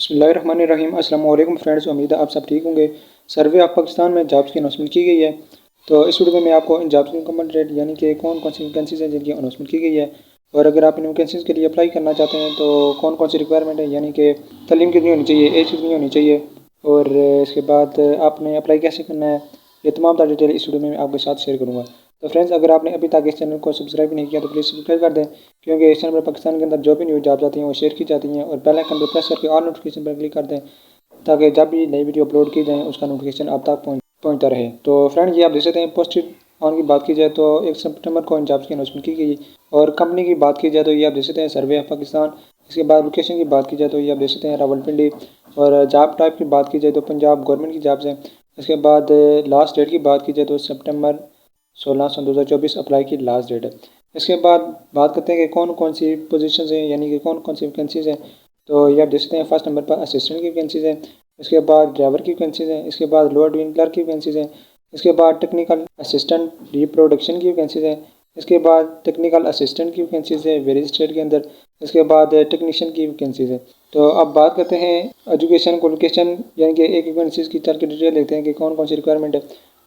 बिस्मिल्लाहिर्रहमानिर्रहीम। अस्सलाम वालेकुम फ्रेंड्स, उम्मीद है आप सब ठीक होंगे। सर्वे ऑफ पाकिस्तान में जॉब्स की अनाउंसमेंट की गई है। तो इस वीडियो में मैं आपको इन जॉब्स की कमेंट रेट यानी कि कौन कौन सी वैकेंसीज हैं जिनकी अनाउंसमेंट की गई है, और अगर आप इन वैकेंसीज के लिए अप्लाई करना चाहते हैं तो कौन कौन सी रिक्वायरमेंट है, यानी कि तालीम कितनी होनी चाहिए, एज कितनी होनी चाहिए, और इसके बाद आपने अप्लाई कैसे करना है, ये तमाम डिटेल इस वीडियो में मैं आपके साथ शेयर करूँगा। तो फ्रेंड्स, अगर आपने अभी तक इस चैनल को सब्सक्राइब नहीं किया तो प्लीज़ सब्सक्राइब कर दें, क्योंकि इस चैनल पर पाकिस्तान के अंदर जो भी न्यूज़ जॉब्स आती हैं वो शेयर की जाती हैं। और बेल आइकन पर प्रेस करके ऑल नोटिफिकेशन पर क्लिक कर दें, ताकि जब भी नई वीडियो अपलोड की जाए उसका नोटिफिकेशन आप तक पहुँचता रहे। तो फ्रेंड, ये आप देख सकते हैं पोस्टेड ऑन की बात की जाए तो 1 सितंबर को इन जॉब्स की अनाउंसमेंट की गई। और कंपनी की बात की जाए तो ये आप देख सकते हैं सर्वे ऑफ पाकिस्तान। इसके बाद लोकेशन की बात की जाए तो ये आप देख सकते हैं रावलपिंडी। और जॉब टाइप की बात की जाए तो पंजाब गवर्नमेंट की जॉब्स हैं। इसके बाद लास्ट डेट की बात की जाए तो सितंबर 16/2024 अप्लाई की लास्ट डेट है। इसके बाद बात करते हैं कि कौन कौन सी पोजीशंस हैं, यानी कि कौन कौन सी वैकेंसीज़ हैं। तो ये आप देख सकते हैं फर्स्ट नंबर पर असिस्टेंट की वैकेंसीज़ हैं। इसके बाद ड्राइवर की वैकेंसीज़ हैं। इसके बाद लोअर डिवीजन क्लर्क की वैकेंसीज़ हैं। इसके बाद टेक्निकल असिस्टेंट रिप्रोडक्शन की वैकेंसीज़ हैं। इसके बाद टेक्निकल असिस्टेंट की वैकेंसीज़ है वेरियस स्टेट के अंदर। इसके बाद टेक्नीशियन की वैकेंसीज़ है। तो अब बात करते हैं एजुकेशन क्वालिफिकेशन, यानी कि एक वैकेंसीज़ की चल के डिटेल देखते हैं कि कौन कौन सी रिक्वायरमेंट है।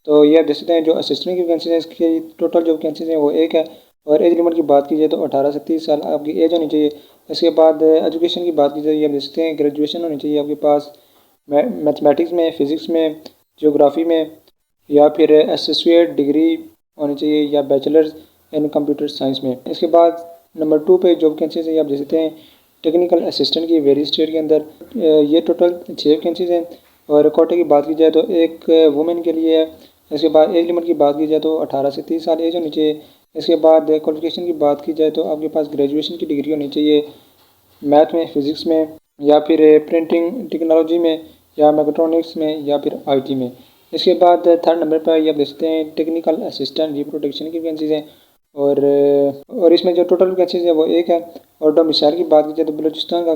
तो ये आप देख सकते हैं जो असिस्टेंट की वैकेंसीज है इसकी टोटल जो वैकेंसीज हैं वो एक है। और एज लिमिट की बात की जाए तो 18 से 30 साल आपकी एज होनी चाहिए। इसके बाद एजुकेशन की बात की जाए, ये आप देख सकते हैं ग्रेजुएशन होनी चाहिए आपके पास मैथमेटिक्स में, फ़िज़िक्स में, ज्योग्राफी में, या फिर एसोसिएट डिग्री होनी चाहिए, या बैचलर्स इन कंप्यूटर साइंस में। इसके बाद नंबर 2 पे जो वैकेंसीज है आप देख सकते हैं टेक्निकल असिस्टेंट की वेरियस स्टेट के अंदर। ये टोटल 6 वैकेंसीज हैं। और कोटे की बात की जाए तो एक वुमेन के लिए है। इसके बाद एज लिमिट की बात की जाए तो 18 से 30 साल एज होनी चाहिए। इसके बाद क्वालिफिकेशन की बात की जाए तो आपके पास ग्रेजुएशन की डिग्री होनी चाहिए मैथ में, फ़िज़िक्स में, या फिर प्रिंटिंग टेक्नोलॉजी में, या मैकेट्रॉनिक्स में, या फिर आईटी में। इसके बाद थर्ड नंबर पर ये आप देख सकते हैं टेक्निकल असिस्टेंट रिप्रोडक्शन की वैकेंसीज हैं। और इसमें जो टोटल वैकेंसीज है वो एक है। और डोमिसाइल की बात की जाए तो बलूचिस्तान का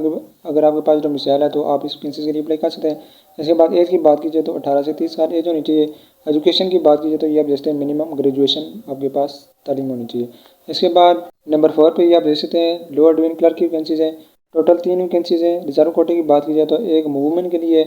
अगर आपके पास डोमिसाइल है तो आप इस वैकेंसी के लिए अप्लाई कर सकते हैं। इसके बाद एज की बात की जाए तो 18 से 30 साल एज होनी चाहिए। एजुकेशन की बात की जाए तो ये आप देख सकते हैं मिनिमम ग्रेजुएशन आपके पास तालीम होनी चाहिए। इसके बाद नंबर 4 पे ये आप देख सकते हैं लोअर डिवीजन क्लर्क की वैकेंसीज हैं। टोटल 3 वैकेंसीज हैं। रिजर्व कोटे की बात की जाए तो एक वुमेन के लिए।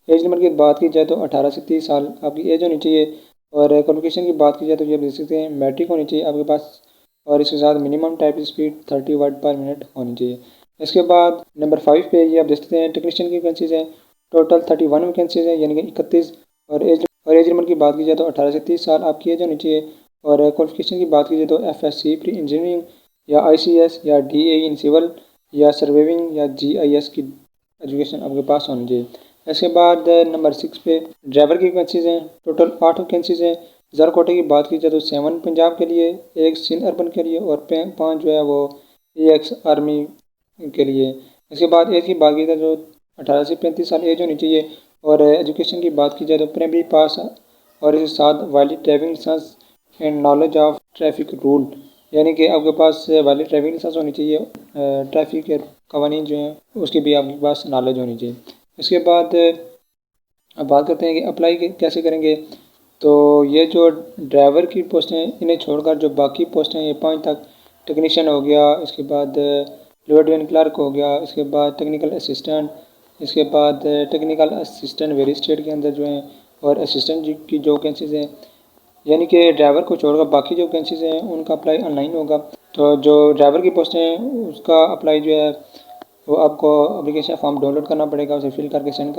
एज लिमिट की बात की जाए तो 18 से 30 साल आपकी एज होनी चाहिए। और क्वालिफिकेशन की बात की जाए तो ये आप देख सकते हैं मैट्रिक होनी चाहिए आपके पास, और इसके साथ मिनिमम टाइप स्पीड 30 वर्ड पर मिनट होनी चाहिए। इसके बाद नंबर 5 पे ये आप देख सकते हैं टेक्नीशियन की वैकेंसीज हैं। टोटल 31 वैकेंसीज हैं, यानी कि 31। और एज लिमिट की बात की जाए तो 18 से 30 साल आपकी एज होनी चाहिए। और क्वालिफिकेशन की बात की जाए तो FSC प्री इंजीनियरिंग, या ICS, या DA इन सिविल, या सर्वेइंग, या GIS की एजुकेशन आपके पास होनी चाहिए। इसके बाद नंबर 6 पे ड्राइवर की वैकेंसीज हैं। टोटल 8 वैकेंसीज हैं। रिजर्व कोटे की बात की जाए तो 7 पंजाब के लिए, एक सिंध अर्बन के लिए, और 5 जो है वो EX आर्मी के लिए। इसके बाद एज की बात की जाए तो 18 से 35 साल एज होनी चाहिए। और एजुकेशन की बात की जाए तो प्राइमरी पास, और इसके साथ valid driving licence and knowledge of traffic rule, यानी कि आपके पास वैलिड ड्राइविंग लाइसेंस होनी चाहिए। ट्रैफिक के कवानीन जो हैं उसकी भी आपके पास नॉलेज होनी चाहिए। इसके बाद अब बात करते हैं कि अप्लाई कैसे करेंगे। तो ये जो ड्राइवर की पोस्ट हैं इन्हें छोड़कर जो बाकी पोस्ट हैं ये 5 तक, टेक्नीशियन हो गया, इसके बाद लोअर डिवीजन क्लर्क हो गया, इसके बाद टेक्निकल असिस्टेंट, इसके बाद टेक्निकल असिस्टेंट वेरियस स्टेट के अंदर जो हैं, और असिस्टेंट की जो वैकेंसीज हैं, यानी कि ड्राइवर को छोड़कर बाकी जो वैकेंसीज हैं उनका अप्लाई ऑनलाइन होगा। तो जो ड्राइवर की पोस्ट हैं उसका अप्लाई जो है वो आपको एप्लीकेशन फॉर्म डाउनलोड करना पड़ेगा, उसे फिल करके सेंड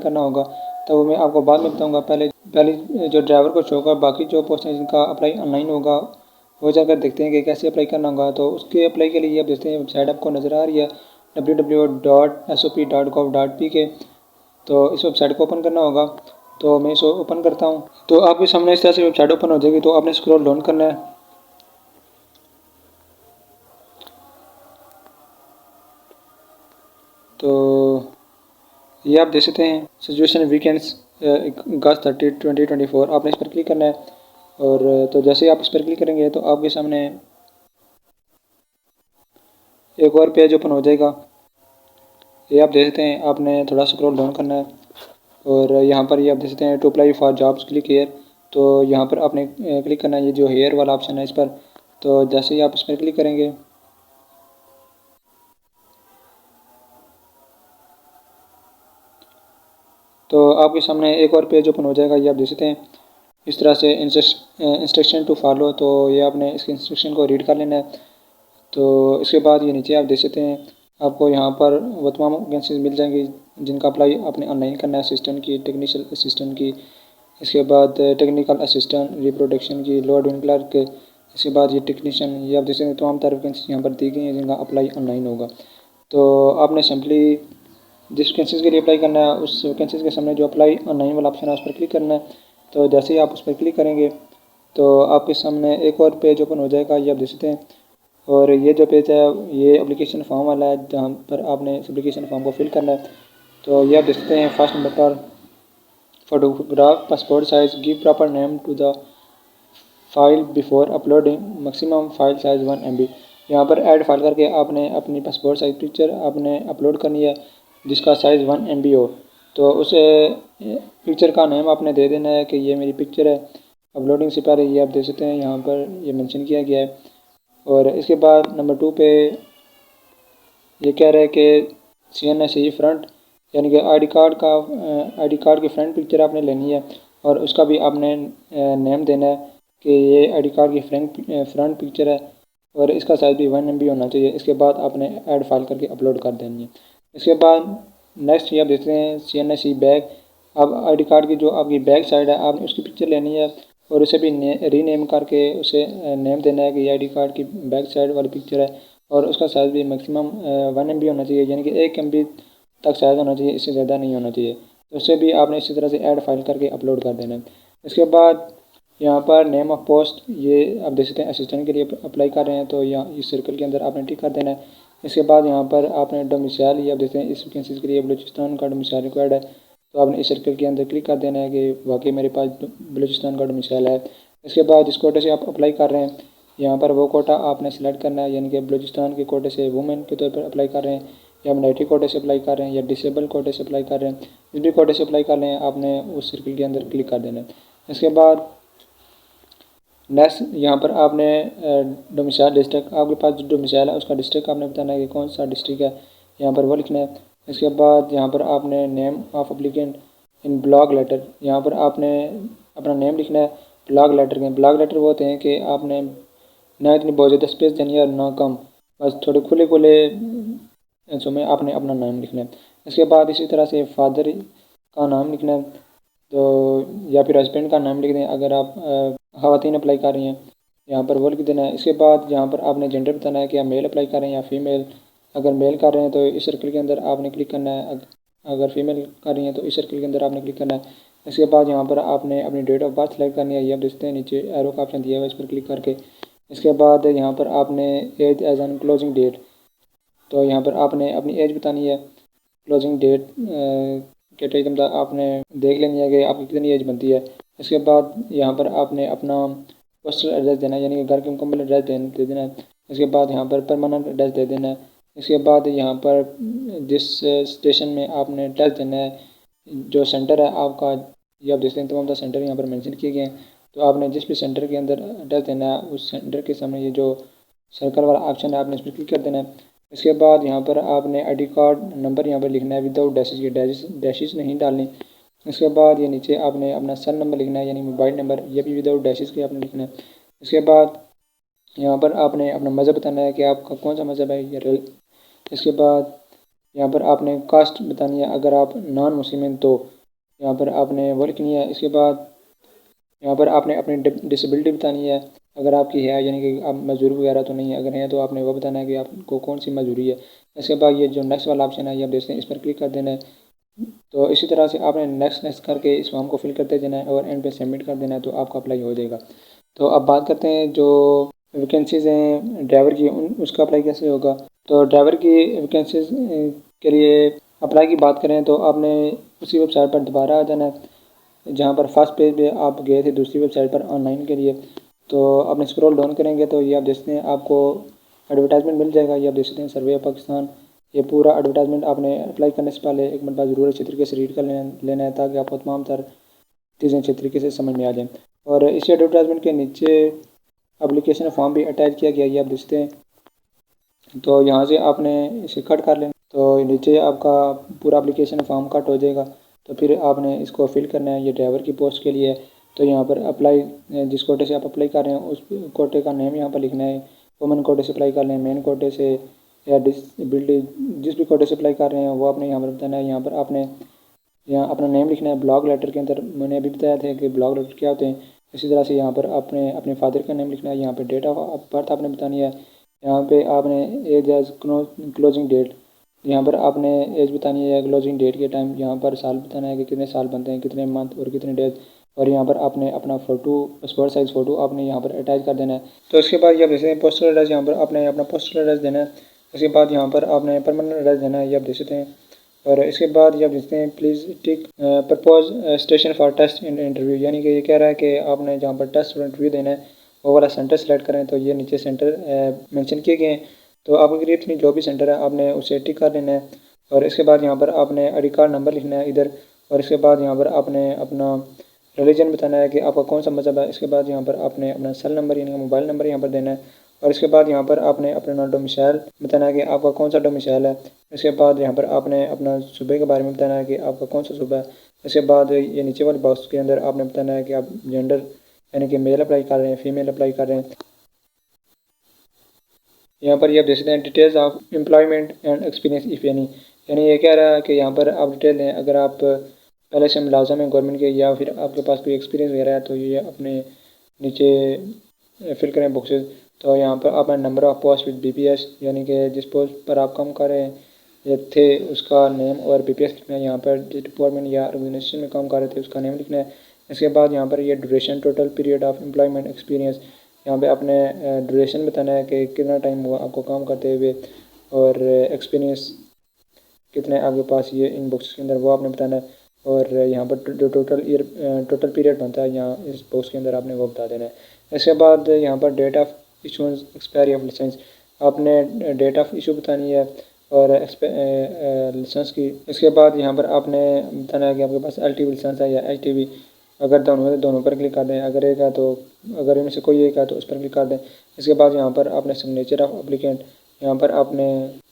करना होगा। तो मैं आपको बाद में बताऊंगा। पहले जो ड्राइवर को छोड़कर बाकी जो पोस्ट हैं जिनका अप्लाई ऑनलाइन होगा वो जाकर देखते हैं कि कैसे अप्लाई करना होगा। तो उसके अप्लाई के लिए आप देखते हैं वेबसाइट आपको नज़र आ रही है www.sop.gov.pk। तो इस वेबसाइट को ओपन करना होगा। तो मैं इसे ओपन करता हूँ तो आपके सामने इस तरह से वेबसाइट ओपन हो जाएगी। तो आपने स्क्रॉल डाउन करना है। तो ये आप देख सकते हैं सिचुएशन वीकेंड्स अगस्त 30, 2024, आपने इस पर क्लिक करना है। और तो जैसे ही आप इस पर क्लिक करेंगे तो आपके सामने एक और पेज ओपन हो जाएगा। ये आप देख सकते हैं आपने थोड़ा स्क्रॉल डाउन करना है। और यहाँ पर ये आप देख सकते हैं to apply for jobs click here. तो यहाँ पर आपने क्लिक करना है, ये जो हेयर वाला ऑप्शन है इस पर। तो जैसे ही आप इस पर क्लिक करेंगे तो आपके सामने एक और पेज ओपन हो जाएगा, ये आप देख सकते हैं इस तरह से इंस्ट्रक्शन टू फॉलो। तो ये आपने इसके इंस्ट्रक्शन को रीड कर लेना है। तो इसके बाद ये नीचे आप देख सकते हैं आपको यहाँ पर वो तमाम वैकेंसीज मिल जाएंगी जिनका अप्लाई आपने ऑनलाइन करना है। असिस्टेंट की, टेक्निशियल असिस्टेंट की, इसके बाद टेक्निकल असिस्टेंट, रिप्रोडक्शन की, लोड एंड क्लर्क, इसके बाद ये टेक्नीशियन, ये आप देख सकते हैं तमाम तरह वैकेंसी यहाँ पर दी गई हैं जिनका अप्लाई ऑनलाइन होगा। तो आपने सिंपली जिस वैकेंसीज़ के लिए अप्लाई करना है उस वैकेंसीज़ के सामने जो अप्लाई ऑनलाइन वाला ऑप्शन है उस पर क्लिक करना है। तो जैसे ही आप उस पर क्लिक करेंगे तो आपके सामने एक और पेज ओपन हो जाएगा, ये आप देख सकते हैं। और ये जो पेज है ये एप्लीकेशन फॉर्म वाला है जहाँ पर आपने इस एप्लीकेशन फॉर्म को फिल करना है। तो ये आप देख सकते हैं फर्स्ट नंबर पर photograph passport size, give proper name to the file before uploading, maximum file size 1 MB। यहाँ पर ऐड फाइल करके आपने अपनी पासपोर्ट साइज पिक्चर आपने अपलोड करनी है जिसका साइज़ 1 MB हो। तो उस पिक्चर का नेम आपने दे देना है कि ये मेरी पिक्चर है। अपलोडिंग से पहले ये आप देख सकते हैं यहाँ पर ये मेंशन किया गया है। और इसके बाद नंबर 2 पे ये कह रहा है कि CNSE फ्रंट यानी कि आईडी कार्ड की फ्रंट पिक्चर आपने लेनी है और उसका भी आपने नेम देना है कि ये आईडी कार्ड की फ्रंट पिक्चर है और इसका साइज़ भी 1 MB होना चाहिए। इसके बाद आपने ऐड फाइल करके अपलोड कर देनी है। इसके बाद नेक्स्ट ये आप देखते हैं CNSE बैग। अब आईडी कार्ड की जो आपकी बैक साइड है आपने उसकी पिक्चर लेनी है और उसे भी रीनेम करके उसे नेम देना है कि ये आईडी कार्ड की बैक साइड वाली पिक्चर है और उसका साइज़ भी मैक्सिमम 1 MB होना चाहिए, यानी कि 1 MB तक साइज़ होना चाहिए, इससे ज़्यादा नहीं होना चाहिए। तो उसे भी आपने इसी तरह से ऐड फाइल करके अपलोड कर देना है। इसके बाद यहाँ पर नेम ऑफ पोस्ट ये आप देख सकते हैं असिस्टेंट के लिए अप्लाई कर रहे हैं तो यहाँ इस सर्कल के अंदर आपने टिक कर देना है। इसके बाद यहाँ पर आपने डोमिसाइल ये आप देखते हैं इस वैकेंसीज़ के लिए बलूचिस्तान का डोमिसाइल रिक्वायर्ड है तो आपने इस सर्कल के अंदर क्लिक कर देना है कि वाकई मेरे पास बलूचिस्तान का डोमिसाइल है। इसके बाद जिस कोटे से आप अप्लाई कर रहे हैं यहाँ पर वो कोटा आपने सेलेक्ट करना है, यानी कि बलूचिस्तान के कोटे से वुमेन के तौर पर अप्लाई कर रहे हैं या माइनॉरिटी कोटे से अप्लाई कर रहे हैं या डिसेबल कोटे से अप्लाई कर रहे हैं, जिस भी कोटे से अप्लाई कर रहे हैं आपने उस सर्कल के अंदर क्लिक कर देना है। इसके बाद नेक्स्ट यहाँ पर आपने डोमिसाइल डिस्ट्रिक्ट, आपके पास जो डोमिसाइल है उसका डिस्ट्रिक्ट आपने बताना है कि कौन सा डिस्ट्रिक्ट है, यहाँ पर वो लिखना है। इसके बाद यहाँ पर आपने name of applicant in block letter, यहाँ पर आपने अपना नेम लिखना है ब्लॉग लेटर के। ब्लॉग लेटर वो होते हैं कि आपने ना इतनी बहुत ज़्यादा स्पेस देनी है और ना कम, बस थोड़े खुले खुले हिस्सों में आपने अपना नाम लिखना है। इसके बाद इसी तरह से फादर का नाम लिखना है तो या फिर हस्बैंड का नाम लिख दें अगर आप ख़वातीन अप्लाई कर रही हैं, यहाँ पर वो लिख देना है। इसके बाद यहाँ पर आपने जेंडर बताना है कि आप मेल अप्लाई कर रहे हैं या फीमेल। अगर मेल कर रहे हैं तो इस सर्कल के अंदर आपने क्लिक करना है, अगर फीमेल कर रही हैं तो इस सर्कल के अंदर आपने क्लिक करना है। इसके बाद यहाँ पर आपने अपनी डेट ऑफ बर्थ सेलेक्ट करनी है, ये आप देखते हैं नीचे एरो का ऑप्शन दिया हुआ है, इस पर क्लिक करके। इसके बाद यहाँ पर आपने age as on closing date, तो यहाँ पर आपने अपनी एज बतानी है। क्लोजिंग डेट कैटेगरी आपने देख लेनी है कि आपकी कितनी एज बनती है। इसके बाद यहाँ पर आपने अपना पोस्टल एड्रेस देना है, यानी कि घर के मुकम्मल एड्रेस दे देना है। इसके बाद यहाँ पर परमानेंट एड्रेस दे देना है। इसके बाद यहाँ पर जिस स्टेशन में आपने टेस्ट देना है, जो सेंटर है आपका, ये आप देखते हैं तमाम सेंटर यहाँ पर मेंशन किए गए हैं। तो आपने जिस भी सेंटर के अंदर एड्रेस देना है उस सेंटर के सामने ये जो सर्कल वाला ऑप्शन है आपने इस पर क्लिक कर देना है। इसके बाद यहाँ पर आपने आईडी कार्ड नंबर यहाँ पर लिखना है विदाउट डैशेज के, डैशेज नहीं डालनी। इसके बाद ये नीचे आपने अपना सेल नंबर लिखना है, यानी मोबाइल नंबर, ये भी विदाउट डैशेज के आपने लिखना है। इसके बाद यहाँ पर आपने अपना मज़हब बताना है कि आपका कौन सा मज़हब है या इसके बाद यहाँ पर आपने कास्ट बतानी है, अगर आप नॉन मुस्लिम हैं तो यहाँ पर आपने वो लिखनी है। इसके बाद यहाँ पर आपने अपनी डिसेबिलिटी बतानी है, अगर आपकी है, यानी कि आप मजदूर वगैरह तो नहीं है, अगर है तो आपने वो बताना है कि आपको कौन सी मजदूरी है। इसके बाद ये जो नेक्स्ट वाला ऑप्शन है ये आप देखते हैं, इस पर क्लिक कर देना है। तो इसी तरह से आपने नेक्स्ट करके इस फॉर्म को फिल करते जाना है और एंड पे सबमिट कर देना है तो आपका अप्लाई हो जाएगा। तो अब बात करते हैं जो वैकेंसीज़ हैं ड्राइवर की, उसका अप्लाई कैसे होगा। तो ड्राइवर की वैकेंसीज़ के लिए अप्लाई की बात करें तो आपने उसी वेबसाइट पर दोबारा आ जाना है जहाँ पर फर्स्ट पेज पे आप गए थे दूसरी वेबसाइट पर ऑनलाइन के लिए। तो आपने स्क्रॉल डाउन करेंगे तो ये आप देखते हैं आपको एडवर्टाइजमेंट मिल जाएगा, ये आप देख सकते हैं सर्वे ऑफ पाकिस्तान। ये पूरा एडवर्टाइजमेंट आपने अप्लाई करने से पहले एक मरतबा ज़रूर अच्छे तरीके से रीड कर लेना है ताकि आपको तमाम तर चीज़ें अच्छे तरीके से समझ में आ जाएँ। और इसी एडवर्टाइजमेंट के नीचे एप्लीकेशन फॉर्म भी अटैच किया गया, ये आप देखते हैं। तो यहाँ से आपने इसे कट कर लें तो नीचे आपका पूरा एप्लीकेशन फॉर्म कट हो जाएगा। तो फिर आपने इसको फिल करना है। ये ड्राइवर की पोस्ट के लिए है। तो यहाँ पर अप्लाई, जिस कोटे से आप अप्लाई कर रहे हैं उस कोटे का नेम यहाँ पर लिखना है। वुमेन कोटे से अप्लाई कर रहे हैं, मेन कोटे से या डिसेबिलिटी, जिस भी कोटे से अप्लाई कर रहे हैं वो आपने यहाँ पर बताना है। यहाँ पर आपने यहाँ अपना नेम लिखना है। ब्लॉक लेटर के अंदर मैंने अभी बताया था कि ब्लॉक लेटर क्या होते हैं। इसी तरह से यहाँ पर आपने अपने फादर का नेम लिखना है। यहाँ पे डेट ऑफ बर्थ आपने बतानी है। यहाँ पे आपने एज एज क्लोजिंग डेट, यहाँ पर आपने एज बतानी है क्लोजिंग डेट के टाइम। यहाँ पर साल बताना है कि कितने साल बनते हैं, कितने मंथ और कितने डेज। और यहाँ पर आपने अपना फ़ोटो, पासपोर्ट साइज़ फ़ोटो आपने यहाँ पर अटैच कर देना है। तो इसके बाद ये आप जैसे पोस्टल एड्रेस, यहाँ पर आपने अपना पोस्टल एड्रेस देना है। उसके बाद यहाँ पर आपने परमानेंट एड्रेस देना है, ये आप देख सकते हैं। और इसके बाद ये आप देखते हैं please tick propose station for test in interview, यानी कि ये कह रहा है कि आपने जहाँ पर टेस्ट और इंटरव्यू देना है वो वाला सेंटर सेलेक्ट करें। तो ये नीचे सेंटर मेंशन किए गए हैं। तो आपके करीब अपनी जो भी सेंटर है आपने उसे टिक कर देना है। और इसके बाद यहाँ पर आपने आई डी कार्ड नंबर लिखना है इधर। और इसके बाद यहाँ पर आपने अपना रिलीजन बताना है कि आपका कौन सा मज़हब है। इसके बाद यहाँ पर आपने अपना सेल नंबर यानी कि मोबाइल नंबर यहाँ पर देना है। और इसके बाद यहाँ पर आपने अपना डोमिसाइल बताना है कि आपका कौन सा डोमिसाइल है। इसके बाद यहाँ पर आपने अपना सूबे के बारे में बताना है कि आपका कौन सा सूबा है। इसके बाद ये नीचे वाले बॉक्स के अंदर आपने बताना है कि आप जेंडर यानी कि मेल अप्लाई कर रहे हैं, फीमेल अप्लाई कर रहे हैं। यहाँ पर ये आप देख सकते हैं details of employment and experience if any, यानी ये कह रहा है कि यहाँ पर आप डिटेल दें अगर आप पहले से मुलाजम हैं गवर्नमेंट के या फिर आपके पास कोई एक्सपीरियंस वगैरह है तो ये अपने नीचे फिल करें बॉक्सेस। तो यहाँ पर अपना number of post with BPS, यानी कि जिस पोस्ट पर आप काम कर रहे हैं या थे उसका नेम और BPS लिखना है। यहाँ पर जिस डिपार्टमेंट या ऑर्गेनाइजेशन में काम कर रहे थे उसका नेम लिखना है। इसके बाद यहाँ पर ये duration total period of employment experience, यहाँ पे आपने ड्यूरेशन बताना है कि कितना टाइम हुआ आपको काम करते हुए और एक्सपीरियंस कितने आपके पास ये इन बुक्स के अंदर वो आपने बताना है। और यहाँ पर जो टोटल पीरियड बनता है यहाँ इस बॉक्स के अंदर आपने वो बता देना है। इसके बाद यहाँ पर डेट ऑफ इशूंस एक्सपायरी ऑफ लाइसेंस, आपने डेट ऑफ इशू बतानी है और लाइसेंस की। इसके बाद यहाँ पर आपने बताना है कि आपके पास LTV लाइसेंस है या HTV। अगर दोनों है तो दोनों पर क्लिक कर दें, अगर एक है तो अगर इनमें से कोई एक है तो उस पर क्लिक कर दें। इसके बाद यहाँ पर आपने सिग्नेचर ऑफ एप्लीकेंट, यहाँ पर आपने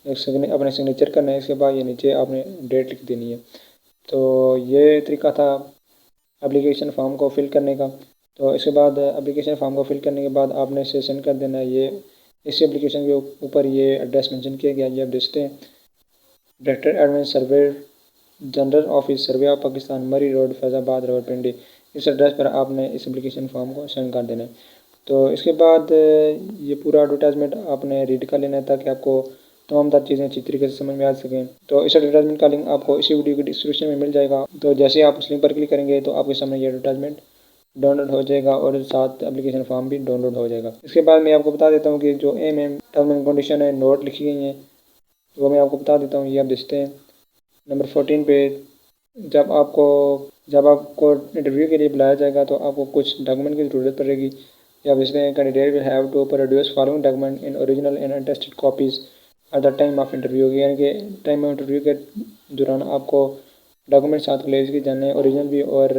अपने सिग्नेचर करना है। इसके बाद ये नीचे आपने डेट लिख देनी है। तो ये तरीका था एप्लीकेशन फॉर्म को फिल करने का। तो इसके बाद एप्लीकेशन फॉर्म को फिल करने के बाद आपने इसे सेंड कर देना है। ये इस एप्लीकेशन के ऊपर ये एड्रेस मेंशन किया गया, ये आप देखते हैं director admin survey general office survey of Pakistan, मरी रोड, फैज़ाबाद, रावलपिंडी। इस एड्रेस पर आपने इस एप्लीकेशन फॉर्म को सेंड कर देना है। तो इसके बाद ये पूरा एडवर्टाइजमेंट आपने रीड कर लेना है ताकि आपको तमाम तर चीज़ें अच्छी तरीके से समझ में आ सकें। तो इस एडवर्टाइजमेंट का लिंक आपको इसी वीडियो की डिस्क्रिप्शन में मिल जाएगा। तो जैसे आप उस लिंक पर क्लिक करेंगे तो आपके सामने ये एडवर्टाइजमेंट डाउनलोड हो जाएगा और साथ एप्लीकेशन फॉर्म भी डाउनलोड हो जाएगा। इसके बाद मैं आपको बता देता हूँ कि जो टर्म एंड कंडीशन है नोट लिखी गई हैं वो मैं आपको बता देता हूँ। ये आप देखते हैं नंबर 14 पे जब आपको इंटरव्यू के लिए बुलाया जाएगा तो आपको कुछ डॉक्यूमेंट की ज़रूरत पड़ेगी। या इसमें candidate will have to produce following document in original and attested copies at the time of interview, यानी कि टाइम ऑफ इंटरव्यू के दौरान आपको डॉक्यूमेंट साथ लेके जाने हैं, ओरिजिनल भी और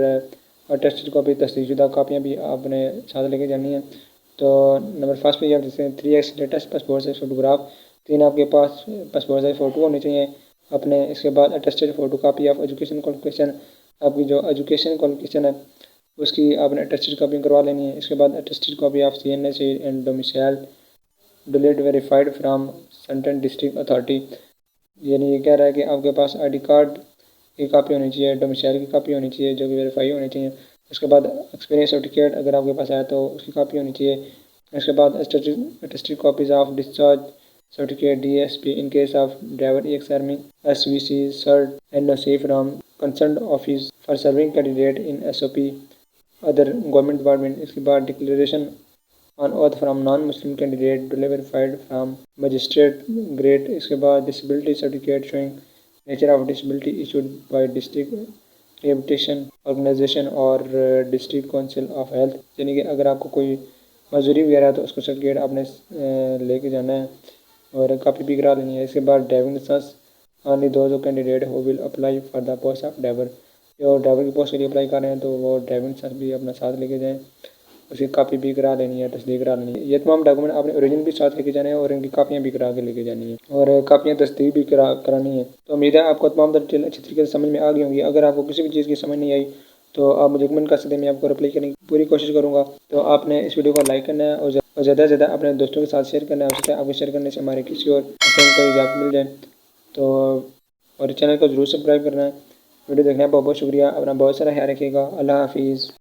अटेस्टेड कॉपी तस्दीकशुदा कापियाँ भी आपने साथ लेके जानी है। तो नंबर फर्स्ट पे आप जैसे 3x latest passport size photograph, 3 आपके पास पासपोर्ट साइज फ़ोटो होनी चाहिए अपने। इसके बाद attested photo copy of education qualification, आपकी जो एजुकेशन क्वालिफिकेशन है उसकी आपने अटेस्टेड कॉपी करवा लेनी है। इसके बाद attested copy of CNA and domicile delete verified from central district authority, यानी ये कह रहा है कि आपके पास ID कार्ड की कापी होनी चाहिए, डोमिसाइल की कापी होनी चाहिए जो कि वेरीफाई होनी चाहिए। उसके बाद एक्सपीरियंस सर्टिफिकेट अगर आपके पास आया तो उसकी कापी होनी चाहिए। उसके बाद attested copies of discharge certificate DSP in case of driver EX army, SVC cert NOC from concern office for serving candidate in SOP other government department. इसके बाद declaration on oath from non Muslim candidate verified from magistrate grade. इसके बाद disability certificate showing nature of disability issued by district rehabilitation organisation और district council of health, यानी कि अगर आपको कोई मजदूरी वगैरह है तो उसको सर्टिफिकेट आपने लेके जाना है और कापी भी करा लेनी है। इसके बाद driving licence only those candidate who will apply for the post of driver, जो ड्राइवर की पोस्ट के लिए अप्लाई कर रहे हैं तो वो ड्राइविंग लाइसेंस भी अपना साथ लेके जाएँ। उसकी कापी भी करा लेनी है, तस्दीक करा लेनी है। ये तमाम डॉक्यूमेंट आपने ओरिजिनल भी साथ लेके जाने हैं और इनकी कापियाँ भी करा के लेके जानी है और कापियाँ तस्दीक भी करानी है। तो उम्मीद है आपको तमाम डिटेल अच्छी तरीके से समझ में आ गई होंगी। अगर आपको किसी भी चीज़ की समझ नहीं आई तो आप मुझे कमेंट कर सकते हैं, मैं आपको रिप्लाई करने की पूरी कोशिश करूँगा। तो आपने इस वीडियो को लाइक करना है और ज़्यादा से ज़्यादा अपने दोस्तों के साथ शेयर करना है। हो सकता है आपको शेयर करने से हमारे किसी और फ्रेंड को इजाज़त मिल जाए। तो और चैनल को ज़रूर सब्सक्राइब करना है। वीडियो देखने का बहुत बहुत शुक्रिया। अपना बहुत सारा ख्याल रखिएगा। अल्लाह हाफिज़।